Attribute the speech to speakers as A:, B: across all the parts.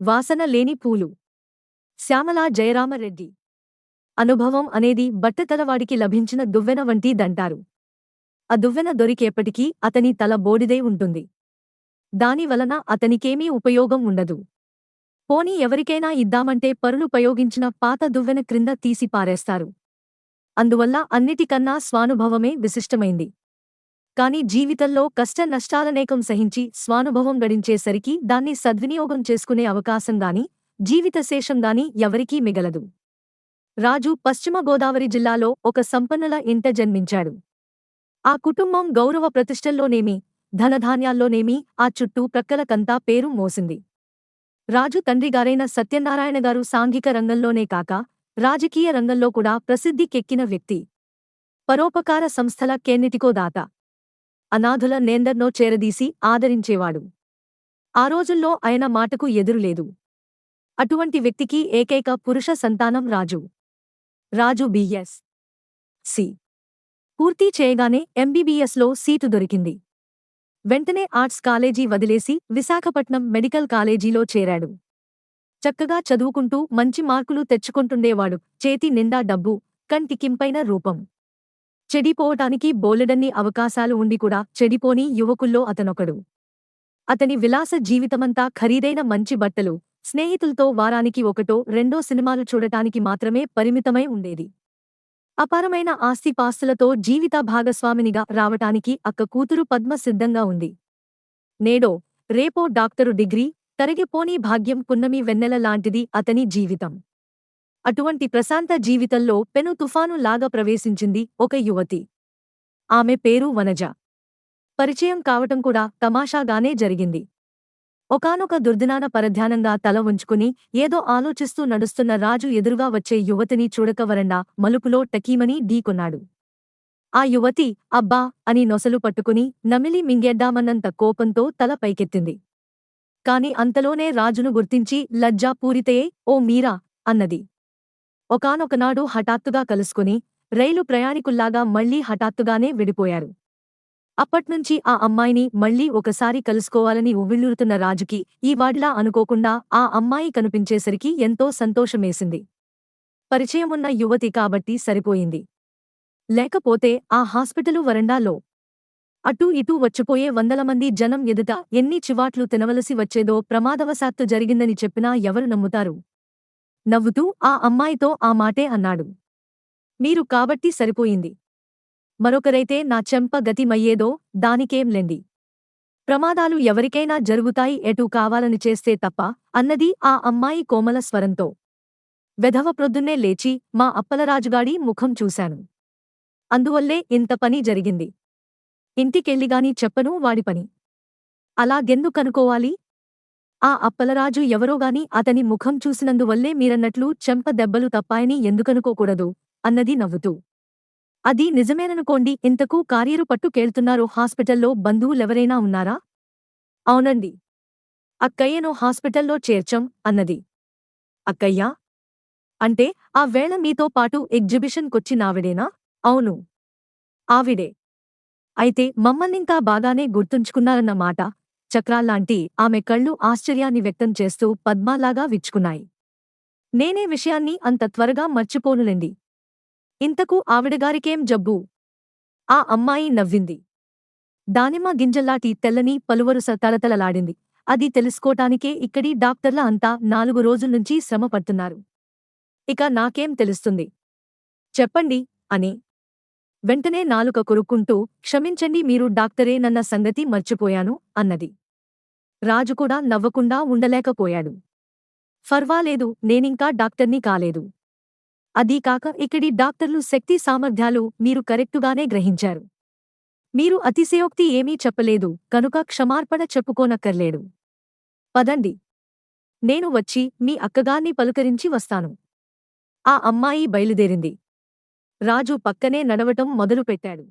A: వాసన లేని పూలు. శ్యామల జయరామరెడ్డి. అనుభవం అనేది బట్టతలవాడికి లభించిన దువ్వెన వంటిదంటారు. ఆ దువ్వెన దొరికేపటికీ అతని తల బోడిదై ఉంటుంది. దానివలన అతనికేమీ ఉపయోగం ఉండదు. పోనీ ఎవరికైనా ఇద్దామంటే పరులుపయోగించిన పాత దువ్వెన క్రింద తీసి పారేస్తారు. అందువల్ల అన్నిటికన్నా స్వానుభవమే విశిష్టమైంది. కాని జీవితంలో కష్ట నష్టాలనేకం సహించి స్వానుభవం గడించేసరికి దాన్ని సద్వినియోగం చేసుకునే అవకాశంగాని జీవితశేషంగాని ఎవరికీ మిగలదు. రాజు పశ్చిమ గోదావరి జిల్లాలో ఒక సంపన్నుల ఇంట జన్మించాడు. ఆ కుటుంబం గౌరవ ప్రతిష్టల్లోనేమి ధనధాన్యాల్లోనేమి ఆ చుట్టూ ప్రక్కలకంతా పేరు మోసింది. రాజు తండ్రిగారైన సత్యనారాయణగారు సాంఘిక రంగంలోనే కాక రాజకీయ రంగంలో కూడా ప్రసిద్ధికెక్కిన వ్యక్తి. పరోపకార సంస్థల కేన్నిటికో దాత. అనాథుల నేందర్నో చేరదీసి ఆదరించేవాడు. ఆ రోజుల్లో ఆయన మాటకు ఎదురులేదు. అటువంటి వ్యక్తికి ఏకైక పురుష సంతానం రాజు. రాజు బిఎస్. సి. పూర్తి చేయగానే ఎంబీబీఎస్లో సీటు దొరికింది. వెంటనే ఆర్ట్స్ కాలేజీ వదిలేసి విశాఖపట్నం మెడికల్ కాలేజీలో చేరాడు. చక్కగా చదువుకుంటూ మంచి మార్కులు తెచ్చుకుంటుండేవాడు. చేతి నిండా డబ్బు, కంటికింపైన రూపం. చెడిపోవటానికి బోలెడన్ని అవకాశాలు ఉండి కూడా చెడిపోని యువకుల్లో అతనొకడు. అతని విలాస జీవితమంతా ఖరీదైన మంచి బట్టలు, స్నేహితులతో వారానికి ఒకటో రెండో సినిమాలు చూడటానికి మాత్రమే పరిమితమై ఉండేది. అపారమైన ఆస్తిపాస్తులతో జీవిత భాగస్వామినిగా రావటానికి అక్క కూతురు పద్మ సిద్ధంగా ఉంది. నేడో రేపో డాక్టరు డిగ్రీ, తరిగిపోని భాగ్యం పున్నమి వెన్నెల లాంటిది అతని జీవితం. అటువంటి ప్రశాంత జీవితంలో పెను తుఫాను లాగా ప్రవేశించింది ఒక యువతి. ఆమె పేరు వనజ. పరిచయం కావటం కూడా తమాషాగానే జరిగింది. ఒకానొక దుర్దినాన పరధ్యానంగా తల ఉంచుకుని ఏదో ఆలోచిస్తూ నడుస్తున్న రాజు ఎదురుగా వచ్చే యువతిని చూడక వరండా మలుపులో టకీమని ఢీకొన్నాడు. ఆ యువతి అబ్బా అని నొసలు పట్టుకుని నమిలి మింగేద్దామన్నంత కోపంతో తల పైకెత్తింది. కాని అంతలోనే రాజును గుర్తించి లజ్జాపూరితయే ఓ మీరా అన్నది. ఒకానొకనాడు హఠాత్తుగా కలుసుకుని రైలు ప్రయాణికుల్లాగా మళ్లీ హఠాత్తుగానే విడిపోయారు. అప్పట్నుంచి ఆ అమ్మాయిని మళ్లీ ఒకసారి కలుసుకోవాలని ఉవ్విళ్లూరుతున్న రాజుకి ఈ వాడిలా అనుకోకుండా ఆ అమ్మాయి కనిపించేసరికి ఎంతో సంతోషమేసింది. పరిచయమున్న యువతి కాబట్టి సరిపోయింది. లేకపోతే ఆ హాస్పిటలు వరండాలో అటూ ఇటూ వచ్చిపోయే వందలమంది జనం ఎదుట ఎన్ని చివాట్లు తినవలసి వచ్చేదో ప్రమాదవశాత్తు జరిగిందని చెప్పినా ఎవరు నమ్ముతారు? నవ్వుతూ ఆ అమ్మాయితో ఆ మాటే అన్నాడు. మీరు కాబట్టి సరిపోయింది. మరొకరైతే నా చెంప గతిమయ్యేదో దానికేంలెండి. ప్రమాదాలు ఎవరికైనా జరుగుతాయి ఎటూ కావాలని చేస్తే తప్ప అన్నది ఆ అమ్మాయి కోమల స్వరంతో. వెధవ ప్రొద్దున్నే లేచి మా అప్పలరాజుగాడి ముఖం చూశాను. అందువల్లే ఇంత పని జరిగింది. ఇంటికెళ్ళిగాని చెప్పను వాడి పని. అలాగెందుకనుకోవాలి? ఆ అప్పలరాజు ఎవరోగాని అతని ముఖం చూసినందువల్లే మీరన్నట్లు చెంప దెబ్బలు తప్పాయని ఎందుకనుకోకూడదు అన్నది నవ్వుతూ. అది నిజమేననుకోండి. ఇంతకూ కార్యరు పట్టుకేళ్తున్నారో హాస్పిటల్లో బంధువులెవరైనా ఉన్నారా? అవునండి. అక్కయ్యను హాస్పిటల్లో చేర్చం అన్నది. అక్కయ్యా? అంటే ఆ వేళ మీతో పాటు ఎగ్జిబిషన్ కొచ్చినావిడేనా? అవును. ఆవిడే. అయితే మమ్మల్నింకా బాగానే గుర్తుంచుకున్నారన్నమాట. చక్రాల్లాంటి ఆమె కళ్ళు ఆశ్చర్యాన్ని వ్యక్తం చేస్తూ పద్మాలాగా విచ్చుకున్నాయి. నేనే విషయాన్ని అంత త్వరగా మర్చిపోనులెండి. ఇంతకు ఆవిడగారికేం జబ్బు? ఆ అమ్మాయి నవ్వింది. దానిమ్మ గింజల్లాటి తెల్లని పలువరుస తళతళలాడింది. అది తెలుసుకోటానికే ఇక్కడి డాక్టర్ల అంతా 4 రోజుల్నుంచి శ్రమ పడుతున్నారు. ఇక నాకేం తెలుస్తుంది? చెప్పండి అని వెంటనే నాలుక కొరుక్కుంటూ క్షమించండి మీరు డాక్టరేనన్న సంగతి మర్చిపోయాను అన్నది. రాజు కూడా నవ్వకుండా ఉండలేకపోయాడు. ఫర్వాలేదు, నేనింకా డాక్టర్ని కాలేదు. అదీకాక ఇక్కడి డాక్టర్లు శక్తి సామర్థ్యాలు మీరు కరెక్టుగానే గ్రహించారు. మీరు అతిశయోక్తి ఏమీ చెప్పలేదు కనుక క్షమార్పణ చెప్పుకోనక్కర్లేడు. పదండి. నేను వచ్చి మీ అక్కగార్ని పలుకరించి వస్తాను. ఆ అమ్మాయి బయలుదేరింది. రాజు పక్కనే నడవటం మొదలుపెట్టాడు.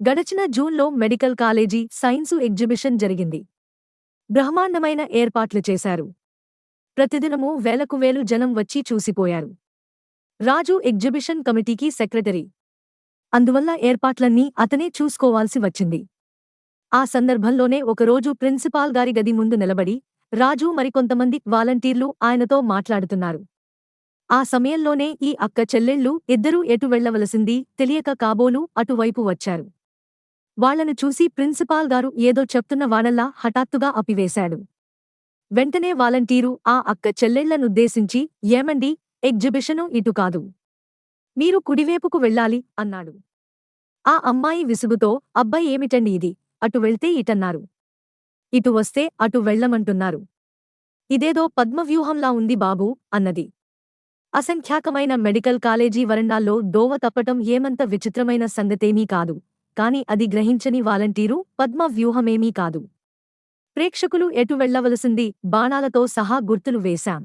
A: గడచిన జూన్లో మెడికల్ కాలేజీ సైన్సు ఎగ్జిబిషన్ జరిగింది. బ్రహ్మాండమైన ఏర్పాట్లు చేశారు. ప్రతిదినమూ వేలకు వేలు జనం వచ్చి చూసిపోయారు. రాజు ఎగ్జిబిషన్ కమిటీకి సెక్రటరీ. అందువల్ల ఏర్పాట్లన్నీ అతనే చూసుకోవాల్సి వచ్చింది. ఆ సందర్భంలోనే ఒకరోజు ప్రిన్సిపాల్ గారి గది ముందు నిలబడి రాజు మరికొంతమంది వాలంటీర్లు ఆయనతో మాట్లాడుతున్నారు. ఆ సమయంలోనే ఈ అక్క చెల్లెళ్ళు ఇద్దరూ ఎటు వెళ్లవలసింది తెలియక కాబోలు అటువైపు వచ్చారు. వాళ్లను చూసి ప్రిన్సిపాల్ గారు ఏదో చెప్తున్న వాడల్లా హఠాత్తుగా అపివేశాడు. వెంటనే వాలంటీరు ఆ అక్క చెల్లెళ్లనుద్దేశించి ఏమండి, ఎగ్జిబిషను ఇటు కాదు, మీరు కుడివేపుకు వెళ్ళాలి అన్నాడు. ఆ అమ్మాయి విసుగుతో అబ్బాయి ఏమిటండి ఇది, అటు వెళ్తే ఇటన్నారు, ఇటు వస్తే అటు వెళ్లమంటున్నారు, ఇదేదో పద్మవ్యూహంలా ఉంది బాబూ అన్నది. అసంఖ్యాకమైన మెడికల్ కాలేజీ వరండాల్లో దోవ తప్పటం ఏమంత విచిత్రమైన సంగతేమీ కాదు, కాని అది గ్రహించని వాలంటీరు పద్మ వ్యూహమేమీ కాదు. ప్రేక్షకులు ఎటు వెళ్లవలసింది బాణాలతో సహా గుర్తులు వేశాం.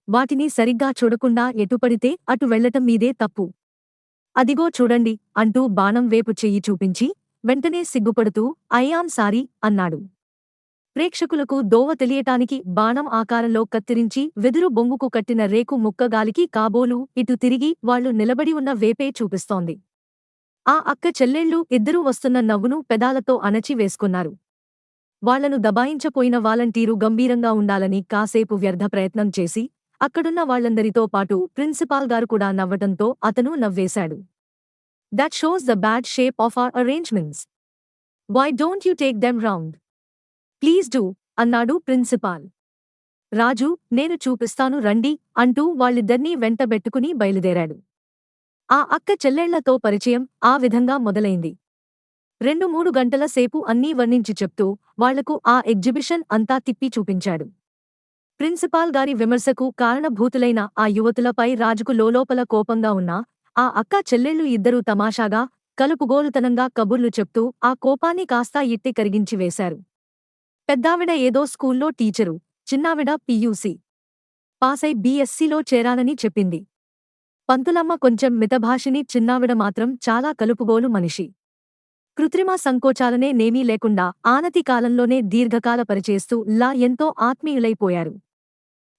A: వాటిని సరిగ్గా చూడకుండా ఎటుపడితే అటు వెళ్లటం మీదే తప్పు. అదిగో చూడండి అంటూ బాణం వేపు చెయ్యి చూపించి వెంటనే సిగ్గుపడుతూ ఐయామ్ సారీ అన్నాడు. ప్రేక్షకులకు దోవ తెలియటానికి బాణం ఆకారంలో కత్తిరించి వెదురు బొంగుకు కట్టిన రేకు ముక్క గాలికి కాబోలు ఇటు తిరిగి వాళ్లు నిలబడి ఉన్న వేపే చూపిస్తోంది. ఆ అక్క చెల్లెళ్ళు ఇద్దరూ వస్తున్న నవ్వును పెదాలతో అణచి వేసుకున్నారు. వాళ్లను దబాయించపోయిన వాలంటీరు గంభీరంగా ఉండాలని కాసేపు వ్యర్థ ప్రయత్నం చేసి అక్కడున్న వాళ్లందరితో పాటు ప్రిన్సిపాల్ గారు కూడా నవ్వటంతో అతను నవ్వేశాడు. That shows the bad shape of our arrangements. Why don't you take them round? Please do అన్నాడు ప్రిన్సిపాల్. రాజు నేను చూపిస్తాను రండి అంటూ వాళ్ళిద్దర్నీ వెంటబెట్టుకుని బయలుదేరాడు. ఆ అక్క చెల్లెళ్లతో పరిచయం ఆ విధంగా మొదలైంది. 2-3 గంటల సేపు అన్నీ వర్ణించి చెప్తూ వాళ్లకు ఆ ఎగ్జిబిషన్ అంతా తిప్పి చూపించాడు. ప్రిన్సిపాల్ గారి విమర్శకు కారణభూతులైన ఆ యువతులపై రాజుకు లోలోపల కోపంగా ఉన్నా ఆ అక్క చెల్లెళ్ళు ఇద్దరూ తమాషాగా కలుపుగోలుతనంగా కబుర్లు చెప్తూ ఆ కోపాన్ని కాస్తా ఇట్టి కరిగించి వేశారు. పెద్దావిడ ఏదో స్కూల్లో టీచరు, చిన్నావిడ పీయూసీ పాసై బీఎస్సీలో చేరానని చెప్పింది. పంతులమ్మ కొంచెం మితభాషిని, చిన్నావిడ మాత్రం చాలా కలుపుగోలు మనిషి. కృత్రిమ సంకోచాలనే నేమీ లేకుండా ఆనతి కాలంలోనే దీర్ఘకాల పరిచేస్తూ లా ఎంతో ఆత్మీయులైపోయారు.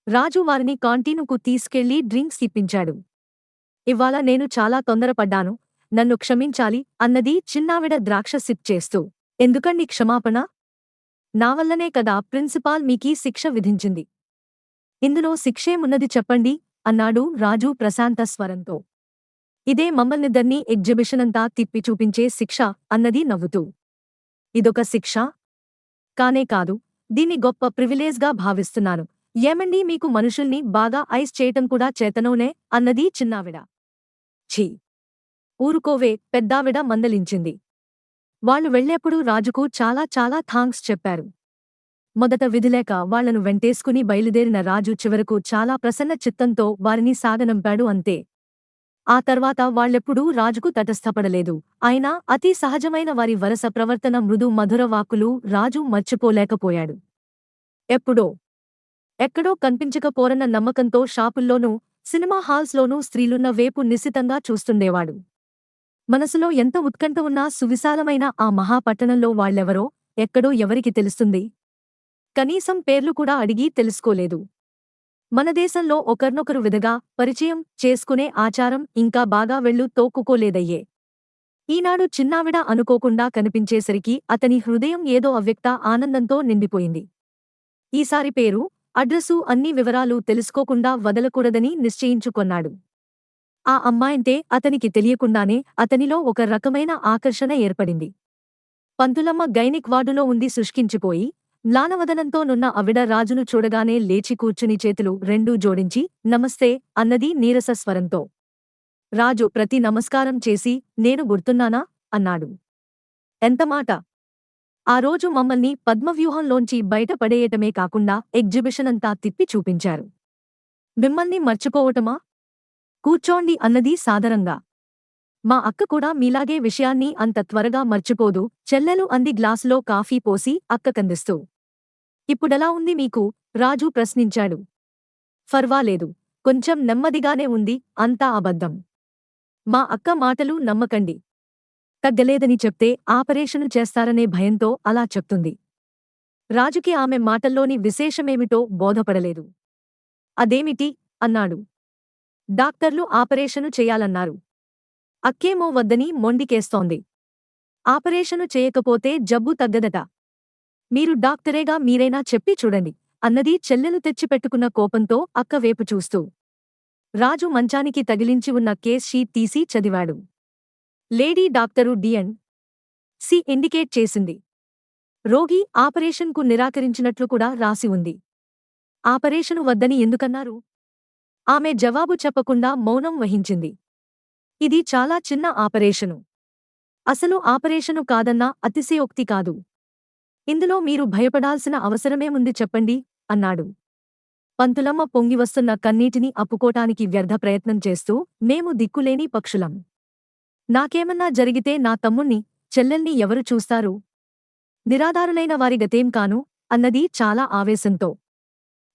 A: రాజు వారిని కాంటీనుకు తీసుకెళ్లి డ్రింక్స్ ఇప్పించాడు. ఇవ్వాళ నేను చాలా తొందరపడ్డాను, నన్ను క్షమించాలి అన్నది చిన్నావిడ ద్రాక్ష సిప్ చేస్తూ. ఎందుకండి క్షమాపణ? నావల్లనే కదా ప్రిన్సిపాల్ మీకీ శిక్ష విధించింది. ఇందులో శిక్షేమున్నది చెప్పండి అన్నాడు రాజు ప్రశాంత స్వరంతో. ఇదే మమ్మల్నిద్దర్నీ ఎగ్జిబిషనంతా తిప్పి చూపించే శిక్ష అన్నది నవ్వుతూ. ఇదొక శిక్ష? కానే కాదు, దీన్ని గొప్ప ప్రివిలేజ్గా భావిస్తున్నాను. ఏమండీ, మీకు మనుషుల్ని బాగా ఐస్ చేయటం కూడా చేతనోనే అన్నది చిన్నావిడ. ఛీ, ఊరుకోవే పెద్దావిడ మందలించింది. వాళ్లు వెళ్లేప్పుడు రాజుకు చాలా చాలా థాంక్స్ చెప్పారు. మొదట విధిలేక వాళ్లను వెంటేసుకుని బయలుదేరిన రాజు చివరకు చాలా ప్రసన్న చిత్తంతో వారిని సాగనంపాడు అంతే. ఆ తర్వాత వాళ్లెప్పుడూ రాజుకు తటస్థపడలేదు. అయినా అతి సహజమైన వారి వరస ప్రవర్తన, మృదు మధుర వాక్కులు రాజు మర్చిపోలేకపోయాడు. ఎప్పుడో ఎక్కడో కనిపించకపోరన్న నమ్మకంతో షాపుల్లోనూ సినిమా హాల్స్లోనూ స్త్రీలున్న వేపు నిశితంగా చూస్తుండేవాడు. మనసులో ఎంత ఉత్కంఠ ఉన్నా సువిశాలమైన ఆ మహాపట్టణంలో వాళ్లెవరో ఎక్కడో ఎవరికి తెలుస్తుంది? కనీసం పేర్లు కూడా అడిగి తెలుసుకోలేదు. మన దేశంలో ఒకర్నొకరు విధగా పరిచయం చేసుకునే ఆచారం ఇంకా బాగా వెళ్ళు తోక్కుకోలేదయ్యే. ఈనాడు చిన్నావిడ అనుకోకుండా కనిపించేసరికి అతని హృదయం ఏదో అవ్యక్త ఆనందంతో నిండిపోయింది. ఈసారి పేరు, అడ్రసు అన్ని వివరాలు తెలుసుకోకుండా వదలకూడదని నిశ్చయించుకొన్నాడు. ఆ అమ్మాయంటే అతనికి తెలియకుండానే అతనిలో ఒక రకమైన ఆకర్షణ ఏర్పడింది. పంతులమ్మ గైనిక్ వార్డులో ఉంది. శుష్కించిపోయి మ్లానవదనంతో నున్న ఆవిడ రాజును చూడగానే లేచి కూర్చుని చేతులు రెండూ జోడించి నమస్తే అన్నది నీరస స్వరంతో. రాజు ప్రతి నమస్కారం చేసి నేను గుర్తున్నానా అన్నాడు. ఎంతమాట! ఆ రోజు మమ్మల్ని పద్మవ్యూహంలోంచి బయట పడేయటమే కాకుండా ఎగ్జిబిషనంతా తిప్పి చూపించారు. మిమ్మల్ని మర్చిపోవటమా? కూర్చోండి అన్నది సాదరంగా. మా అక్క కూడా మీలాగే విషయాన్ని అంత త్వరగా మర్చిపోదు చెల్లెలు అంది గ్లాసులో కాఫీ పోసి అక్కకందిస్తూ. ఇప్పుడెలా ఉంది మీకు? రాజు ప్రశ్నించాడు. ఫర్వాలేదు, కొంచెం నెమ్మదిగానే ఉంది, అంతా అబద్ధం. మా అక్క మాటలు నమ్మకండి. తగ్గలేదని చెప్తే ఆపరేషను చేస్తారనే భయంతో అలా చెప్తుంది. రాజుకి ఆమె మాటల్లోని విశేషమేమిటో బోధపడలేదు. అదేమిటి? అన్నాడు. డాక్టర్లు ఆపరేషను చెయ్యాలన్నారు. అక్కేమో వద్దని మొండికేస్తోంది. ఆపరేషను చేయకపోతే జబ్బు తగ్గదట. మీరు డాక్టరేగా, మీరైనా చెప్పి చూడండి అన్నది చెల్లెలు తెచ్చిపెట్టుకున్న కోపంతో అక్క వేపు చూస్తూ. రాజు మంచానికి తగిలించి ఉన్న కేస్ షీట్ తీసి చదివాడు. లేడీ డాక్టరు డిఎన్ సి ఇండికేట్ చేసింది. రోగి ఆపరేషన్కు నిరాకరించినట్లు కూడా రాసి ఉంది. ఆపరేషను వద్దని ఎందుకన్నారు? ఆమె జవాబు చెప్పకుండా మౌనం వహించింది. ఇది చాలా చిన్న ఆపరేషను. అసలు ఆపరేషను కాదన్నా అతిశయోక్తి కాదు. ఇందులో మీరు భయపడాల్సిన అవసరమేముంది చెప్పండి అన్నాడు. పంతులమ్మ పొంగివస్తున్న కన్నీటిని అప్పుకోటానికి వ్యర్థ ప్రయత్నం చేస్తూ, మేము దిక్కులేని పక్షులం. నాకేమన్నా జరిగితే నా తమ్ముణ్ణి, చెల్లెల్ని ఎవరు చూస్తారు? నిరాధారులైన వారి గతేం కాను అన్నది చాలా ఆవేశంతో.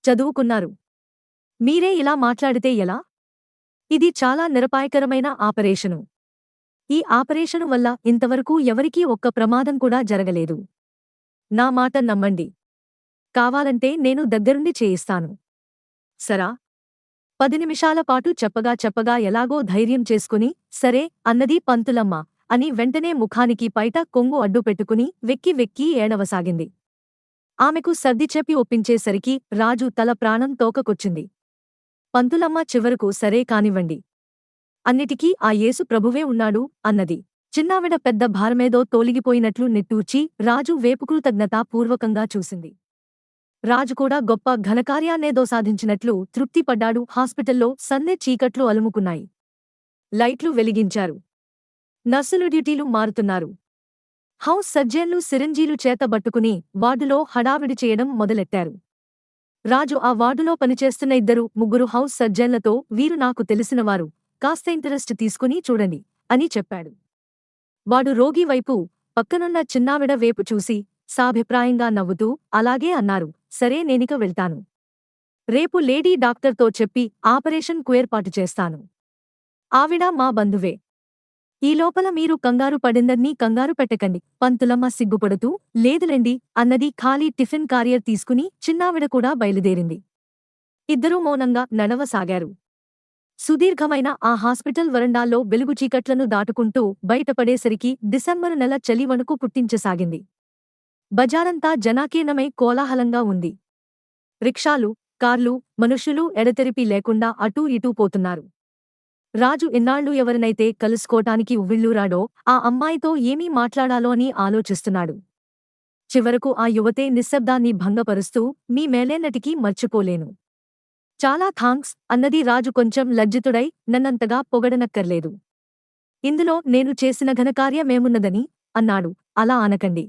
A: చదువుకున్నారు. మీరే ఇలా మాట్లాడితే ఎలా? ఇది చాలా నిరపాయకరమైన ఆపరేషను. ఈ ఆపరేషను వల్ల ఇంతవరకు ఎవరికీ ఒక్క ప్రమాదం కూడా జరగలేదు. నా మాట నమ్మండి. కావాలంటే నేను దగ్గరుండి చేయిస్తాను. సరా? 10 నిమిషాల పాటు చెప్పగా ఎలాగో ధైర్యం చేసుకుని, సరే అన్నది పంతులమ్మ అని వెంటనే ముఖానికి పైట కొంగు అడ్డు పెట్టుకుని వెక్కి వెక్కి ఏడవసాగింది. ఆమెకు సర్ది చెప్పి ఒప్పించేసరికి రాజు తల ప్రాణం తోకకొచ్చింది. పంతులమ్మ చివరకు సరే కానివ్వండి. అన్నిటికీ ఆ యేసు ప్రభువే ఉన్నాడు అన్నది. చిన్నావిడ పెద్ద భారమేదో తోలిగిపోయినట్లు నిట్టూర్చి రాజు వేపు కృతజ్ఞతాపూర్వకంగా చూసింది. రాజు కూడా గొప్ప ఘనకార్యాన్నేదో సాధించినట్లు తృప్తిపడ్డాడు. హాస్పిటల్లో సన్నె చీకట్లు అలుముకున్నాయి. లైట్లు వెలిగించారు. నర్సులు డ్యూటీలు మారుతున్నారు. హౌస్ సర్జన్లు సిరంజీలు చేతబట్టుకుని వార్డులో హడావిడి చేయడం మొదలెట్టారు. రాజు ఆ వార్డులో పనిచేస్తున్న 2-3 హౌస్ సర్జన్లతో వీరు నాకు తెలిసినవారు, కాస్త ఇంటరెస్ట్ తీసుకుని చూడండి అని చెప్పాడు. వాడు రోగి వైపు, పక్కనున్న చిన్నావిడ వేపు చూసి సాభిప్రాయంగా నవ్వుతూ అలాగే అన్నారు. సరే నేనిక వెళ్తాను. రేపు లేడీ డాక్టర్తో చెప్పి ఆపరేషన్ కు ఏర్పాటు చేస్తాను. ఆవిడ మా బంధువే. ఈ లోపల మీరు కంగారు పడిందన్నీ కంగారు పెట్టకండి. పంతులమ్మ సిగ్గుపడుతూ లేదులేండి అన్నది. ఖాళీ టిఫిన్ కారియర్ తీసుకుని చిన్నావిడ కూడా బయలుదేరింది. ఇద్దరూ మౌనంగా నడవసాగారు. సుదీర్ఘమైన ఆ హాస్పిటల్ వరండాల్లో వెలుగు చీకట్లను దాటుకుంటూ బయటపడేసరికి డిసెంబరు నెల చలి వణుకు పుట్టించసాగింది. బజారంతా జనాకీర్ణమై కోలాహలంగా ఉంది. రిక్షాలు, కార్లు, మనుషులు ఎడతెరిపి లేకుండా అటూ ఇటూ పోతున్నారు. రాజు ఇన్నాళ్లు ఎవరినైతే కలుసుకోటానికి ఉవ్విళ్ళూరాడో ఆ అమ్మాయితో ఏమీ మాట్లాడాలో అని ఆలోచిస్తున్నాడు. చివరకు ఆ యువతే నిశ్శబ్దాన్ని భంగపరుస్తూ మీ మేలేన్నటికీ మర్చిపోలేను. చాలా థాంక్స్ అన్నది. రాజు కొంచెం లజ్జితుడై నన్నంతగా పొగడనక్కర్లేదు. ఇందులో నేను చేసిన ఘనకార్యమేమున్నదని అన్నాడు. అలా అనకండి.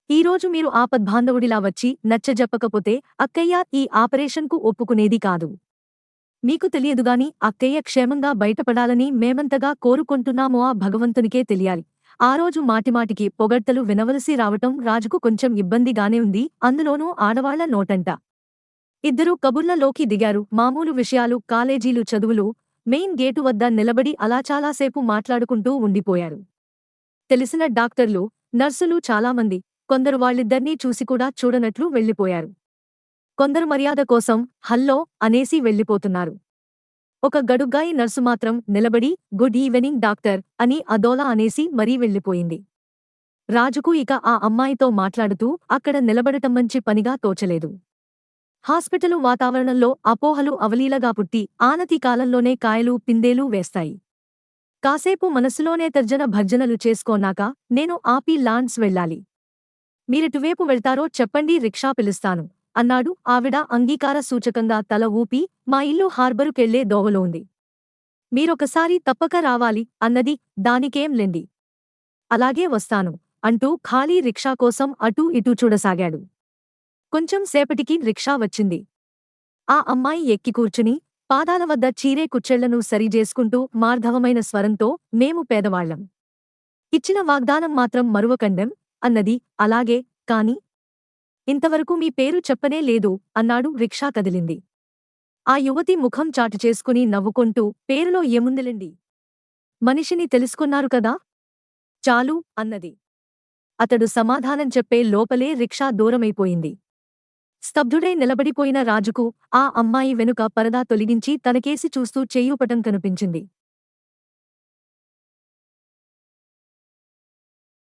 A: ఈరోజు మీరు ఆపద్బాంధవుడిలా వచ్చి నచ్చజెప్పకపోతే అక్కయ్య ఈ ఆపరేషన్కు ఒప్పుకునేది కాదు. మీకు తెలియదుగాని అక్కయ్య క్షేమంగా బయటపడాలని మేమంతగా కోరుకుంటున్నామో ఆ భగవంతునికే తెలియాలి. ఆ రోజు మాటిమాటికి పొగడ్తలు వినవలసి రావటం రాజుకు కొంచెం ఇబ్బందిగానే ఉంది. అందులోనూ ఆడవాళ్ల నోటంట. ఇద్దరూ కబుర్లలోకి దిగారు. మామూలు విషయాలు, కాలేజీలు చదువులు. మెయిన్ గేటు వద్ద నిలబడి అలా చాలాసేపు మాట్లాడుకుంటూ ఉండిపోయారు. తెలిసిన డాక్టర్లు, నర్సులు చాలామంది. కొందరు వాళ్ళిద్దర్నీ చూసి కూడా చూడనట్లు వెళ్ళిపోయారు. కొందరు మర్యాద కోసం హల్లో అనేసి వెళ్ళిపోతున్నారు. ఒక గడుగ్గాయి నర్సు మాత్రం నిలబడి గుడ్ ఈవెనింగ్ డాక్టర్ అని అదోలా అనేసి మరీ వెళ్ళిపోయింది. రాజుకు ఇక ఆ అమ్మాయితో మాట్లాడుతూ అక్కడ నిలబడటం మంచి పనిగా తోచలేదు. హాస్పిటలు వాతావరణంలో అపోహలు అవలీలగా పుట్టి ఆనతి కాలంలోనే కాయలు పిందేలు వేస్తాయి. కాసేపు మనసులోనే తర్జన భర్జనలు చేసుకోనాక నేను ఆపి లాండ్స్ వెళ్ళాలి. మీరెటువేపు వెళ్తారో చెప్పండి, రిక్షా పిలుస్తాను అన్నాడు. ఆవిడ అంగీకార సూచకంగా తల ఊపి మా ఇల్లు హార్బరుకెళ్లే దోవలో ఉంది. మీరొకసారి తప్పక రావాలి అన్నది. దానికేం లెండి. అలాగే వస్తాను అంటూ ఖాళీ రిక్షా కోసం అటూ ఇటూ చూడసాగాడు. కొంచెం సేపటికి రిక్షా వచ్చింది. ఆ అమ్మాయి ఎక్కి కూర్చుని పాదాల వద్ద చీరే కుచ్చెళ్లను సరిజేసుకుంటూ మార్ధవమైన స్వరంతో మేము పేదవాళ్లం. ఇచ్చిన వాగ్దానం మాత్రం మరువకండం అన్నది. అలాగే, కాని ఇంతవరకు మీ పేరు చెప్పనే లేదు అన్నాడు. రిక్షా కదిలింది. ఆ యువతి ముఖం చాటు చేసుకుని నవ్వుకుంటూ పేరులో ఏముందిలెండి, మనిషిని తెలుసుకున్నారు కదా, చాలు అన్నది. అతడు సమాధానం చెప్పే లోపలే రిక్షా దూరమైపోయింది. స్తబ్దుడై నిలబడిపోయిన రాజుకు ఆ అమ్మాయి వెనుక పరదా తొలగించి తనకేసి చూస్తూ చేయూపటం కనిపించింది.